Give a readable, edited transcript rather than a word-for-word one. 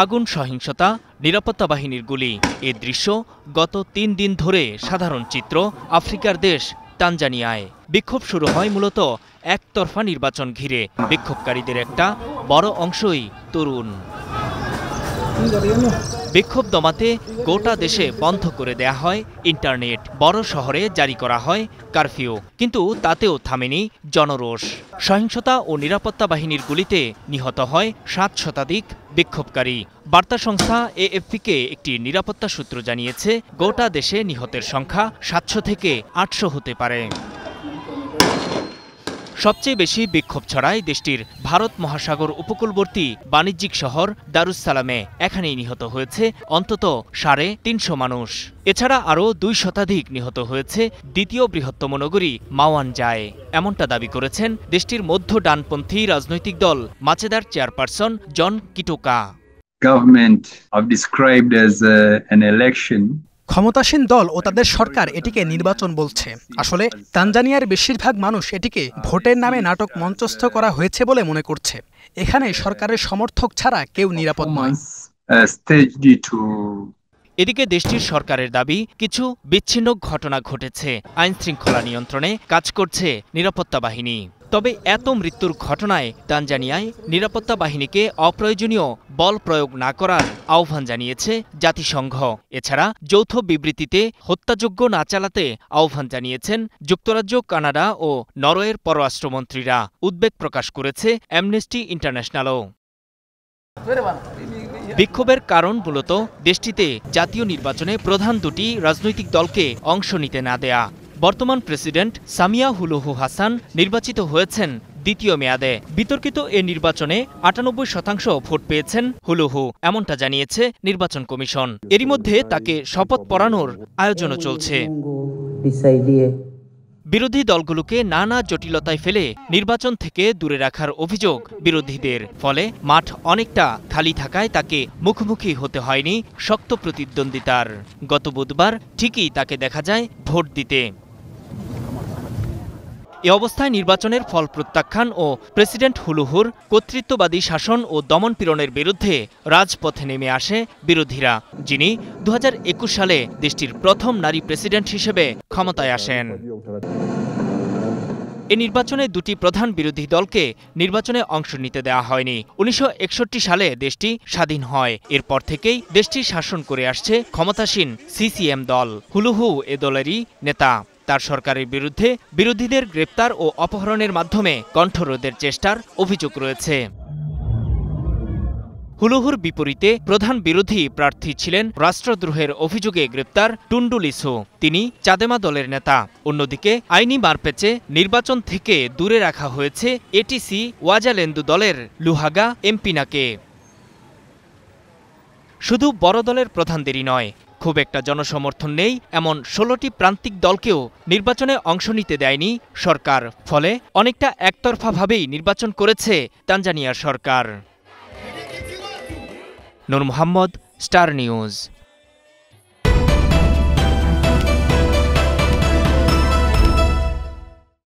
আগুন, সহিংসতা, নিরাপত্তা বাহিনীর গুলি, এ দৃশ্য গত ৩ দিন ধরে সাধারণ চিত্র আফ্রিকার দেশ তানজানিয়ায়। বিক্ষোভ শুরু হয় মূলত একতরফা নির্বাচন ঘিরে। বিক্ষোভকারীদের একটা বড় অংশই তরুণ। বিক্ষোভ দমাতে গোটা দেশে বন্ধ করে দেয়া হয় ইন্টারনেট, বড় শহরে জারি করা হয় কারফিউ। কিন্তু তাতেও থামেনি জনরোষ। সহিংসতা ও নিরাপত্তা বাহিনীর গুলিতে নিহত হয় ৭ শতাধিক বিক্ষোভকারী। বার্তা সংস্থা এএফপিকে একটি নিরাপত্তা সূত্র জানিয়েছে, গোটা দেশে নিহতের সংখ্যা ৭০০ থেকে ৮০০ হতে পারে। সবচেয়ে বেশি বিক্ষোভ ছড়ায় দেশটির ভারত মহাসাগর উপকূলবর্তী বাণিজ্যিক শহর দারুস-সালামে। এখানেই নিহত হয়েছে অন্তত ৩৫০ মানুষ। এছাড়া আরও ২ শতাধিক নিহত হয়েছে দ্বিতীয় বৃহত্তম নগরী মাওয়ানজায়। এমনটা দাবি করেছেন দেশটির মধ্য ডানপন্থী রাজনৈতিক দল মাচেদার চেয়ারপারসন জন কিটোকা। ক্ষমতাসীন দল ও তাদের সরকার এটিকে নির্বাচন বলছে। আসলে তানজানিয়ার বেশিরভাগ মানুষ এটিকে ভোটের নামে নাটক মঞ্চস্থ করা হয়েছে বলে মনে করছে। এখানে সরকারের সমর্থক ছাড়া কেউ নিরাপদ নয়। এদিকে দেশটির সরকারের দাবি, কিছু বিচ্ছিন্ন ঘটনা ঘটেছে। আইন শৃঙ্খলা নিয়ন্ত্রণে কাজ করছে নিরাপত্তা বাহিনী। তবে এত মৃত্যুর ঘটনায় তানজানিয়ায় নিরাপত্তা বাহিনীকে অপ্রয়োজনীয় বল প্রয়োগ না করার আহ্বান জানিয়েছে জাতিসংঘ। এছাড়া যৌথ বিবৃতিতে হত্যাযজ্ঞ না চালাতে আহ্বান জানিয়েছেন যুক্তরাজ্য, কানাডা ও নরওয়ের পররাষ্ট্রমন্ত্রীরা। উদ্বেগ প্রকাশ করেছে অ্যামনেস্টি ইন্টারন্যাশনালও। বিক্ষোভের কারণ মূলত দেশটিতে জাতীয় নির্বাচনে প্রধান দুটি রাজনৈতিক দলকে অংশ নিতে না দেয়া। বর্তমান প্রেসিডেন্ট সামিয়া হুলুহু হাসান নির্বাচিত হয়েছেন দ্বিতীয় মেয়াদে। বিতর্কিত এ নির্বাচনে ৯৮% ভোট পেয়েছেন হুলুহু, এমনটা জানিয়েছে নির্বাচন কমিশন। এরই মধ্যে তাকে শপথ পড়ানোর আয়োজনও চলছে। বিরোধী দলগুলোকে নানা জটিলতায় ফেলে নির্বাচন থেকে দূরে রাখার অভিযোগ বিরোধীদের। ফলে মাঠ অনেকটা খালি থাকায় তাকে মুখোমুখি হতে হয়নি শক্ত প্রতিদ্বন্দ্বিতার। গত বুধবার ঠিকই তাকে দেখা যায় ভোট দিতে। এ অবস্থায় নির্বাচনের ফল প্রত্যাখ্যান ও প্রেসিডেন্ট হুলুহুর কর্তৃত্ববাদী শাসন ও দমনপীড়নের বিরুদ্ধে রাজপথে নেমে আসে বিরোধীরা, যিনি ২০২১ সালে দেশটির প্রথম নারী প্রেসিডেন্ট হিসেবে ক্ষমতায় আসেন। এ নির্বাচনে দুটি প্রধান বিরোধী দলকে নির্বাচনে অংশ নিতে দেওয়া হয়নি। ১৯৬১ সালে দেশটি স্বাধীন হয়। এরপর থেকেই দেশটি শাসন করে আসছে ক্ষমতাসীন সিসিএম দল। হুলুহু এ দলেরই নেতা। তার সরকারের বিরুদ্ধে বিরোধীদের গ্রেপ্তার ও অপহরণের মাধ্যমে কণ্ঠরোধের চেষ্টার অভিযোগ রয়েছে। হুলুহুর বিপরীতে প্রধান বিরোধী প্রার্থী ছিলেন রাষ্ট্রদ্রোহের অভিযোগে গ্রেপ্তার টুন্ডু লিসু। তিনি চাদেমা দলের নেতা। অন্যদিকে আইনি মারপ্যাচে নির্বাচন থেকে দূরে রাখা হয়েছে এটিসি ওয়াজালেন্দু দলের লুহাগা এমপিনাকে। শুধু বড় দলের প্রধানদেরই নয়, খুব একটা জনসমর্থন নেই এমন ১৬টি প্রান্তিক দলকেও নির্বাচনে অংশ নিতে দেয়নি সরকার। ফলে অনেকটা একতরফাভাবেই নির্বাচন করেছে তানজানিয়ার সরকার। নূর মোহাম্মদ, স্টার নিউজ।